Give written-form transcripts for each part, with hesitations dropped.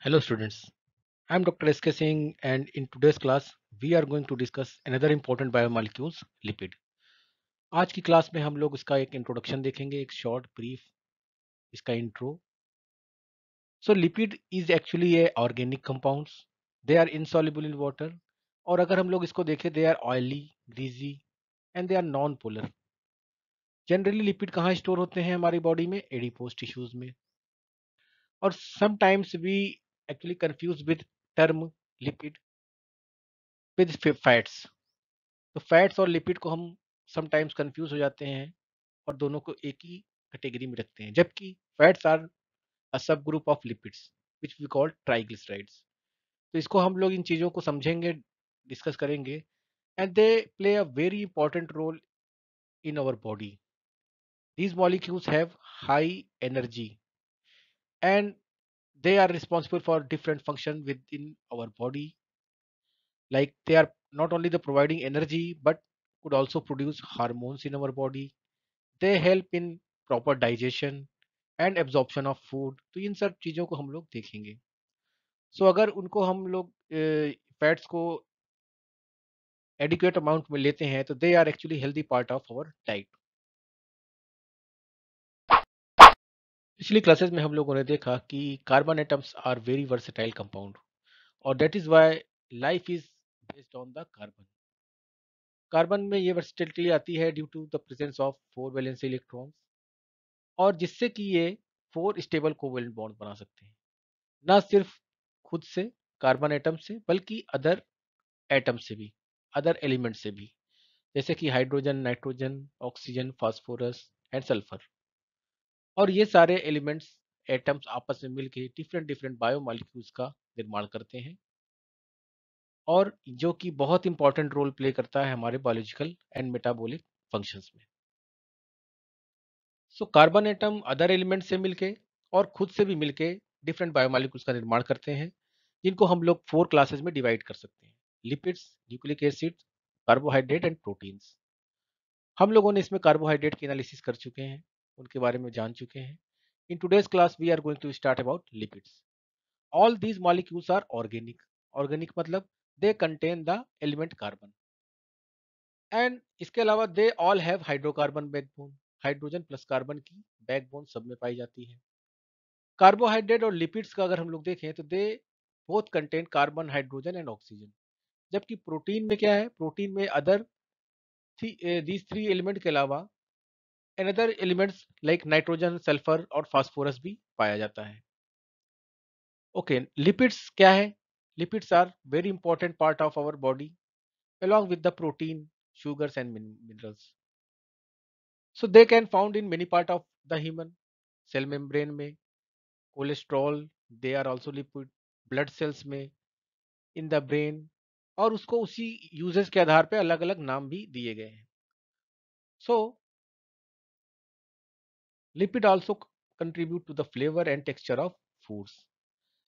Hello students, I am Dr. SK Singh and in today's class we are going to discuss another important biomolecules lipid. आज की class में हम लोग इसका एक इंट्रोडक्शन देखेंगे, एक शॉर्ट ब्रीफ इसका intro. So lipid is actually a organic compounds. They are insoluble in water. और अगर हम लोग इसको देखें they are oily, greasy and they are non polar. Generally lipid कहाँ स्टोर होते हैं हमारी बॉडी में? एडिपोज टिश्यूज में. और sometimes we actually confuse with term lipid with fats. तो फैट्स और लिपिड को हम समटाइम्स कंफ्यूज हो जाते हैं और दोनों को एक ही कैटेगरी में रखते हैं, जबकि fats are a sub group of lipids which we call triglycerides. तो इसको हम लोग इन चीज़ों को समझेंगे, डिस्कस करेंगे. And they play a very important role in our body. These molecules have high energy and they are responsible for different function within our body, like they are not only the providing energy but could also produce hormones in our body. They help in proper digestion and absorption of food. तो इन सब चीज़ों को हम लोग देखेंगे. सो अगर उनको हम लोग फैट्स को एडिक्वेट अमाउंट में लेते हैं तो they are actually healthy part of our diet. पिछली क्लासेस में हम लोगों ने देखा कि carbon atoms are very versatile compound और that is why life is based on the carbon. Carbon में ये वर्सेटिलिटी आती है due to the presence of 4 valency electrons और जिससे कि ये 4 स्टेबल कोवेलेंट बॉन्ड बना सकते हैं, ना सिर्फ खुद से कार्बन एटम से बल्कि अदर एटम से भी, अदर एलिमेंट से भी, जैसे कि hydrogen, nitrogen, oxygen, phosphorus and sulphur. और ये सारे एलिमेंट्स, एटम्स आपस में मिलकर डिफरेंट डिफरेंट बायोमॉलिक्यूल्स का निर्माण करते हैं और जो कि बहुत इंपॉर्टेंट रोल प्ले करता है हमारे बायोलॉजिकल एंड मेटाबॉलिक फंक्शंस में. So carbon atom other element से मिलके और खुद से भी मिलके डिफरेंट बायोमॉलिक्यूल्स का निर्माण करते हैं, जिनको हम लोग 4 क्लासेस में डिवाइड कर सकते हैं: lipids, nucleic acid, carbohydrate and proteins. हम लोगों ने इसमें कार्बोहाइड्रेट की एनालिसिस कर चुके हैं, उनके बारे में जान चुके हैं. In today's class we are going to start about lipids. All these molecules are organic. Organic मतलब they contain the element carbon and इसके अलावा they all have hydrocarbon backbone. Hydrogen plus carbon की बैकबोन सब में पाई जाती है. Carbohydrate और lipids का अगर हम लोग देखें तो they both contain carbon, hydrogen and oxygen. जबकि प्रोटीन में क्या है? प्रोटीन में अदर दीज 3 एलिमेंट के अलावा another elements like nitrogen, sulphur और फास्फोरस भी पाया जाता है. ओके, लिपिड्स क्या है? Lipids are very important part of our body along with the protein, sugars and minerals. So they can found in many part of the human cell membrane में, cholesterol, they are also lipid, blood cells में, in the brain. और उसको उसी uses के आधार पे अलग अलग नाम भी दिए गए हैं. सो lipid also contribute to the flavor and texture of foods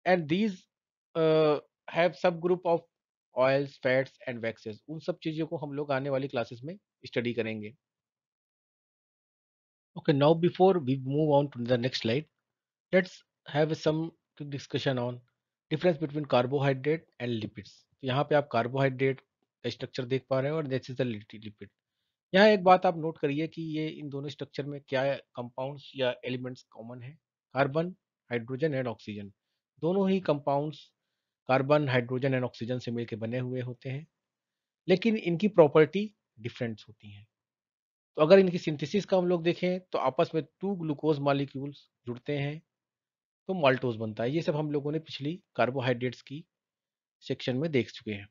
and these uh, have subgroup of oils, fats and waxes. उन सब चीजों को हम लोग आने वाली क्लासेस में स्टडी करेंगे. Okay, now before we move on to the next slide, let's have some quick discussion on difference between carbohydrate and lipids. तो यहाँ पे आप कार्बोहाइड्रेट का स्ट्रक्चर देख पा रहे हैं और दिस इज द लिपिड. यहाँ एक बात आप नोट करिए कि ये इन दोनों स्ट्रक्चर में क्या कंपाउंड्स या एलिमेंट्स कॉमन है. Carbon, hydrogen and oxygen. दोनों ही compounds carbon, hydrogen and oxygen से मिलकर बने हुए होते हैं, लेकिन इनकी प्रॉपर्टी डिफरेंट होती हैं. तो अगर इनकी सिंथेसिस का हम लोग देखें तो आपस में 2 ग्लूकोज मॉलिक्यूल्स जुड़ते हैं तो माल्टोज बनता है. ये सब हम लोगों ने पिछली कार्बोहाइड्रेट्स की सेक्शन में देख चुके हैं.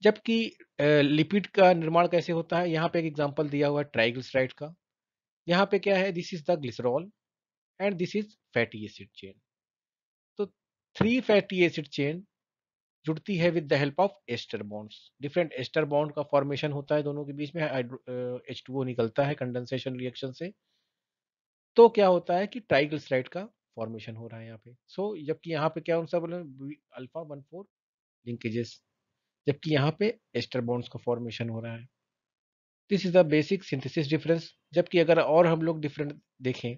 जबकि लिपिड का निर्माण कैसे होता है, यहाँ पे एक एग्जांपल दिया हुआ है ट्राइग्लिसराइड का. यहाँ पे क्या है? This is the glycerol and this is fatty acid chain. तो 3 फैटी एसिड चेन जुड़ती है with the help of ester bonds. Different ester bond का फॉर्मेशन होता है दोनों के बीच में, H2O निकलता है कंडेंसेशन रिएक्शन से. तो क्या होता है कि ट्राइग्लिसराइड का फॉर्मेशन हो रहा है यहाँ पे. जबकि यहाँ पे क्या उनसे बोले अल्फा 1,4 लिंकेजेस, जबकि यहाँ पे एस्टर बॉन्ड्स का फॉर्मेशन हो रहा है. This is the basic synthesis difference. जबकि अगर और हम लोग डिफरेंट देखें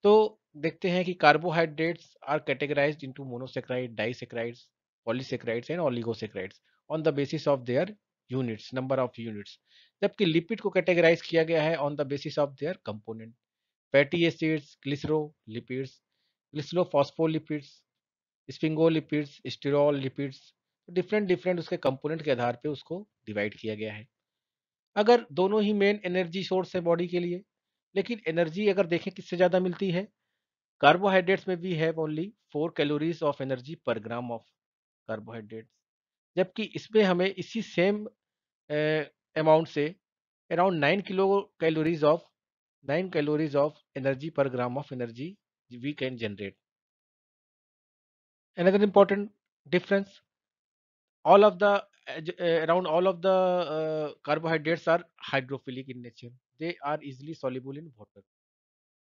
तो देखते हैं कि carbohydrates are categorised into monosaccharide, disaccharides, polysaccharides and oligosaccharides on the basis of their units, number of units. जबकि लिपिड को कैटेगराइज किया गया है on the basis of their component, fatty acids, glycerolipids, glycerophospholipids, sphingolipids, sterol lipids. Different different उसके component के आधार पे उसको डिवाइड किया गया है। अगर दोनों ही मेन एनर्जी सोर्स है बॉडी के लिए, लेकिन एनर्जी अगर देखें किससे ज़्यादा मिलती है, कार्बोहाइड्रेट्स में we have only 4 calories of energy per gram of carbohydrates, जबकि इसमें हमें इसी सेम अमाउंट से around 9 calories of energy per gram of energy we can generate. Another important difference, all of the around all of the carbohydrates are hydrophilic in nature. They are easily soluble in water.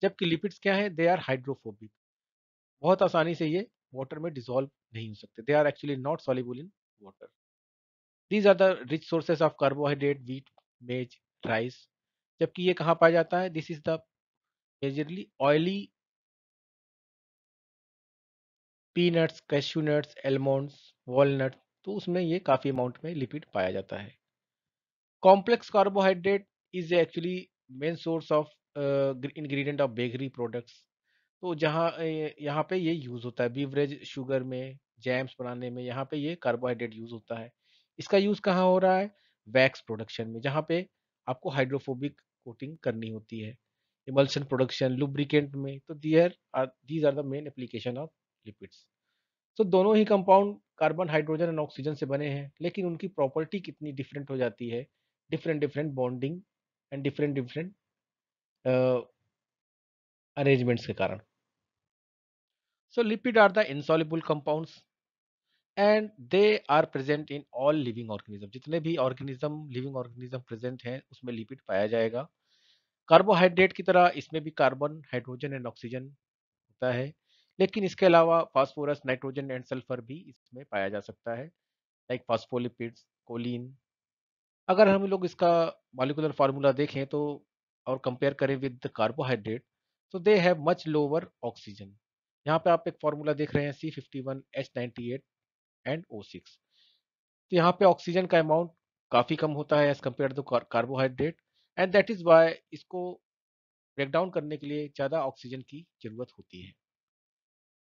जबकि lipids क्या है, दे are hydrophobic, बहुत आसानी से ये water में dissolve नहीं हो सकते, they are actually not soluble in water. These are the rich sources of carbohydrate, wheat, maize, rice. जबकि ये कहाँ पाया जाता है, this is the majorly oily peanuts, cashew nuts, almonds, walnut, तो उसमें ये काफी अमाउंट में लिपिड पाया जाता है। Complex carbohydrate is actually main source of ingredient of bakery products. तो जहाँ यहाँ पे ये यूज होता है बीवरेज शुगर में, जैम्स बनाने में, यहाँ पे ये कार्बोहाइड्रेट यूज होता है। इसका यूज कहाँ हो रहा है, वैक्स प्रोडक्शन में, जहाँ पे आपको हाइड्रोफोबिक कोटिंग करनी होती है, इमल्शन प्रोडक्शन, लुब्रिकेंट में। तो these are the main application of lipids. तो दोनों ही compound carbon, hydrogen and oxygen से बने हैं, लेकिन उनकी प्रॉपर्टी कितनी डिफरेंट हो जाती है, different different bonding and different different arrangements के कारण। So lipid are the insoluble compounds and they are present in all living organism. जितने भी ऑर्गेनिज्म, लिविंग ऑर्गेनिज्म प्रेजेंट हैं उसमें लिपिड पाया जाएगा। कार्बोहाइड्रेट की तरह इसमें भी कार्बन, हाइड्रोजन एंड ऑक्सीजन होता है, लेकिन इसके अलावा फास्फोरस, नाइट्रोजन एंड सल्फर भी इसमें पाया जा सकता है, लाइक फॉस्फोलिपिड्स, कोलिन। अगर हम लोग इसका मॉलिक्यूलर फार्मूला देखें तो और कंपेयर करें विद द कार्बोहाइड्रेट, तो they have much lower oxygen. यहाँ पे आप एक फार्मूला देख रहे हैं C51H98 एंड O6। तो यहाँ पे ऑक्सीजन का अमाउंट काफी कम होता है as compare to carbohydrate, and that is why इसको ब्रेक डाउन करने के लिए ज्यादा ऑक्सीजन की जरूरत होती है।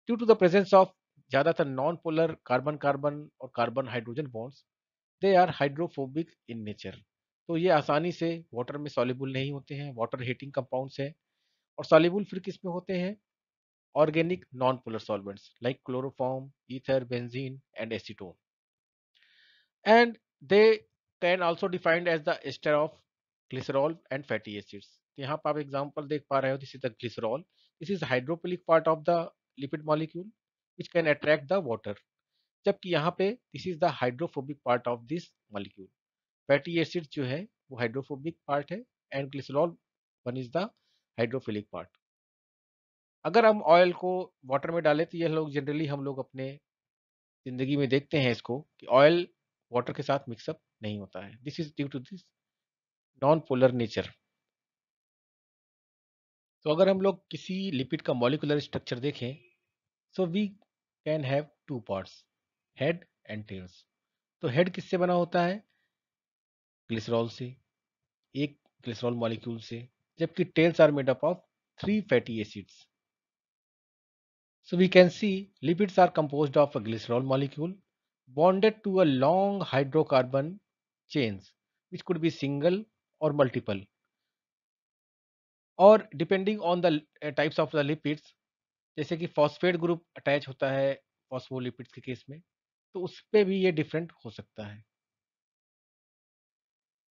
Due to the presence of ज्यादातर नॉन पोलर कार्बन कार्बन और carbon hydrogen bonds, they are hydrophobic in nature. तो ये आसानी से वाटर में सॉल्युबल नहीं होते हैं, वाटर हीटिंग कंपाउंड्स हैं। और सॉल्युबल फिर किस में होते हैं, organic non polar solvents like chloroform, ether, benzene and acetone. And they can also defined as the ester of glycerol and fatty acids। तो यहाँ पर आप एग्जांपल देख पा रहे हो, this is the glycerol, this is hydrophilic part of the lipid molecule which can attract the water. जबकि यहाँ पे this is the hydrophobic part of this molecule. Fatty acid जो है वो हाइड्रोफोबिक पार्ट है, and glycerol one is the hydrophilic part. अगर हम oil को वाटर में डालें तो ये लोग जनरली हम लोग अपने जिंदगी में देखते हैं इसको कि ऑयल वाटर के साथ मिक्सअप नहीं होता है, this is due to this non polar nature. तो अगर हम लोग किसी लिपिड का मॉलिक्यूलर स्ट्रक्चर देखें, so we can have two parts, head and tails. तो हेड किससे बना होता है, ग्लिसरॉल से, एक ग्लिसरॉल मॉलिक्यूल से, जबकि tails are made up of 3 fatty acids. So we can see lipids are composed of a glycerol molecule bonded to a long hydrocarbon chains, which could be single or multiple, और depending on the types of the lipids, जैसे कि phosphate group attach होता है phospholipids के case में, तो उस पे भी ये डिफरेंट हो सकता है।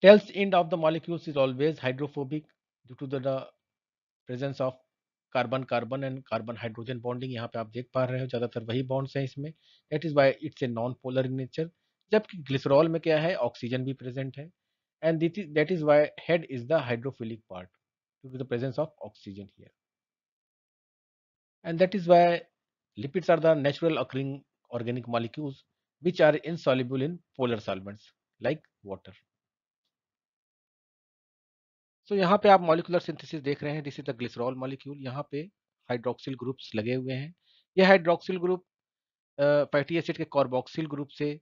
Tails end of the molecules is always hydrophobic due to the presence of carbon carbon and carbon hydrogen bonding. यहाँ पे आप देख पा रहे हो ज्यादातर वही बॉन्ड्स हैं इसमें, that is why it's a non polar in nature. जबकि ग्लिसरॉल में क्या है, ऑक्सीजन भी प्रेजेंट है, and that is why head is the hydrophilic part due to the presence of oxygen here, and that is why lipids are the natural occurring organic molecules which are insoluble in polar solvents like water। So यहाँ पे आप molecular synthesis देख रहे हैं, this is the glycerol molecule. यहाँ पे hydroxyl groups लगे हुए हैं। ये हाइड्रोक्सिल ग्रुप फैटी एसिड के कार्बोक्सिल ग्रुप से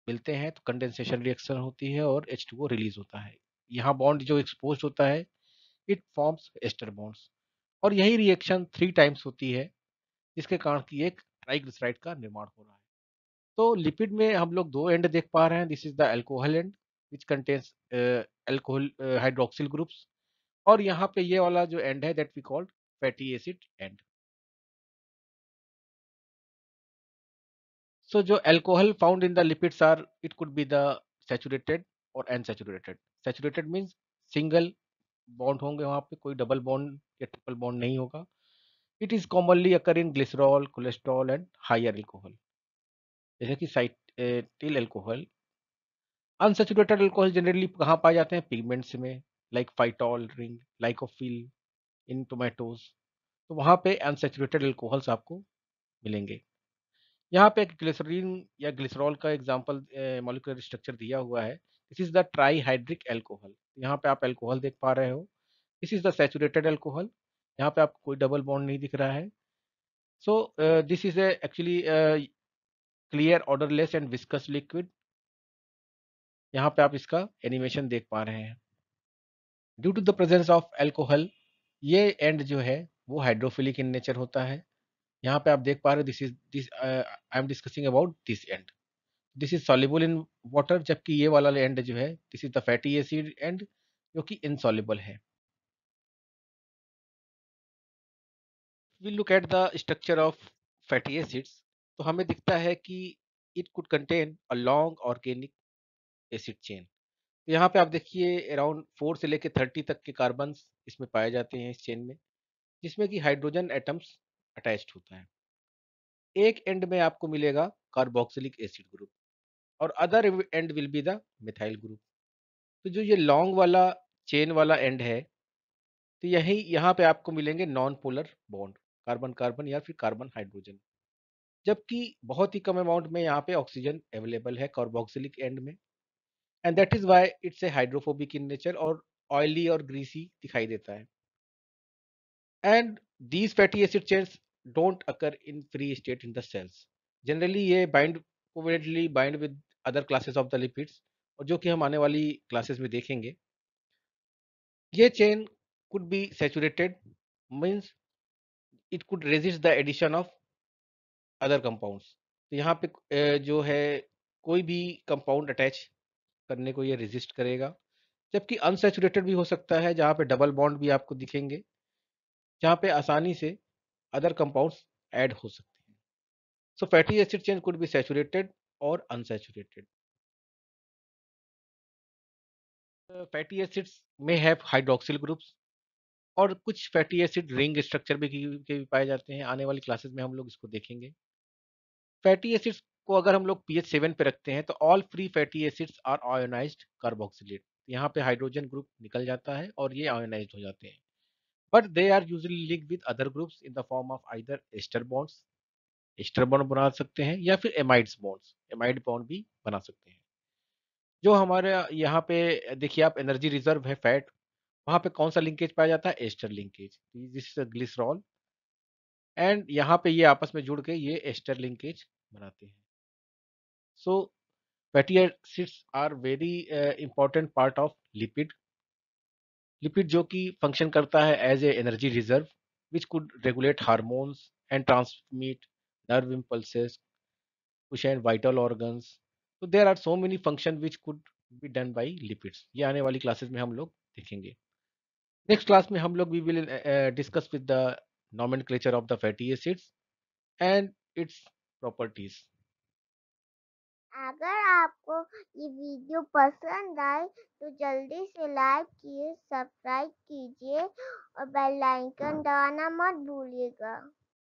मिलते हैं तो कंडेंसेशन रिएक्शन होती है और H2O रिलीज होता है। यहाँ बॉन्ड जो एक्सपोज होता है इट फॉर्म्स एस्टर बॉन्ड्स और यही रिएक्शन 3 टाइम्स होती है जिसके कारण की एक ट्राइग्लिसराइड का निर्माण हो रहा है। तो लिपिड में हम लोग 2 एंड देख पा रहे हैं। This is the alcohol and which contains alcohol hydroxyl groups और यहाँ पे ये वाला जो एंड है that we called fatty acid end. So जो alcohol found in the lipids are it could be the saturated or unsaturated. Saturated means single bond होंगे वहाँ पे कोई double bond या triple bond नहीं होगा. It is commonly occur in glycerol, cholesterol and higher alcohol. जैसे कि ethyl alcohol. Unsaturated alcohol generally कहाँ पाए जाते हैं पिगमेंट्स में like phytol ring, lycophyll in tomatoes. तो वहाँ पे unsaturated alcohols आपको मिलेंगे. यहाँ पे एक ग्लिसरीन या ग्लिसरॉल का एग्जांपल मॉलिक्यूलर स्ट्रक्चर दिया हुआ है। This is the trihydric alcohol. यहाँ पे आप अल्कोहल देख पा रहे हो। This is the saturated alcohol. यहाँ पे आपको कोई डबल बॉन्ड नहीं दिख रहा है। So this is actually clear odourless and viscous liquid. यहाँ पे आप इसका एनिमेशन देख पा रहे हैं। Due to the presence of alcohol ये एंड जो है वो हाइड्रोफिलिक इन नेचर होता है। यहाँ पे आप देख पा रहे हो this I am discussing about this end. This is soluble in water जबकि ये वाला एंड जो है this is the fatty acid end जो कि इनसॉल्युबल है। We look at the structure of fatty acids तो हमें दिखता है कि it could contain a long organic acid chain. तो यहाँ पे आप देखिए अराउंड 4 से लेके 30 तक के कार्बन इसमें पाए जाते हैं इस चेन में जिसमें कि हाइड्रोजन एटम्स अटैच्ड होता है। एक एंड में आपको मिलेगा कार्बोक्सिलिक एसिड ग्रुप और other and will be the methyl group. तो जो ये लॉन्ग वाला चेन वाला एंड है तो यही यहाँ पे आपको मिलेंगे non polar bond carbon carbon या फिर कार्बन हाइड्रोजन जबकि बहुत ही कम अमाउंट में यहाँ पे ऑक्सीजन अवेलेबल है कार्बोक्सिलिक एंड में and that is why it's a hydrophobic in nature और ऑयली और ग्रीसी दिखाई देता है। And these fatty acid chains don't occur in free state in the cells. Generally ये bind covalently bind with other classes of the lipids और जो कि हम आने वाली क्लासेस में देखेंगे। ये chain could be saturated means it could resist the addition of other compounds। तो यहाँ पे जो है कोई भी कंपाउंड अटैच करने को ये रेजिस्ट करेगा जबकि अनसैचुरेटेड भी हो सकता है जहाँ पे डबल बॉन्ड भी आपको दिखेंगे जहाँ पे आसानी से अदर कंपाउंड्स ऐड हो सकते हैं। So fatty acid chain could be saturated और अनसैचुरेटेड। फैटी एसिड्स में हैव हाइड्रोक्सिल ग्रुप्स और कुछ फैटी एसिड रिंग स्ट्रक्चर भी के भी पाए जाते हैं। आने वाली क्लासेस में हम लोग इसको देखेंगे। फैटी एसिड्स को अगर हम लोग पीएच 7 पे रखते हैं तो all free fatty acids are ionised carboxylate. यहाँ पे हाइड्रोजन ग्रुप निकल जाता है और ये आयोनाइज्ड हो जाते हैं but they are usually linked with other groups in the form of either ester bonds. Ester bond बना सकते हैं या फिर एमाइड्स बॉन्ड्स एमाइड बॉन्ड भी बना सकते हैं। जो हमारे यहाँ पे देखिए आप एनर्जी रिजर्व है फैट वहाँ पे कौन सा लिंकेज पाया जाता है ester linkage. This is glycerol and यहाँ पे ये आपस में जुड़ के ये एस्टर लिंकेज बनाते हैं। So fatty acids are very important part of lipid. Lipid जो कि फंक्शन करता है as a energy reserve which could regulate hormones and transmit nerve impulses push and vital organs. तो there are so many function which could be done by lipids. ये आने वाली classes में हम लोग देखेंगे। नेक्स्ट क्लास में हम लोग we will discuss with the nomenclature of the fatty acids and its properties। अगर आपको ये वीडियो पसंद आए तो जल्दी से लाइक कीजिए, सब्सक्राइब कीजिए और बेल आइकन दबाना मत भूलिएगा।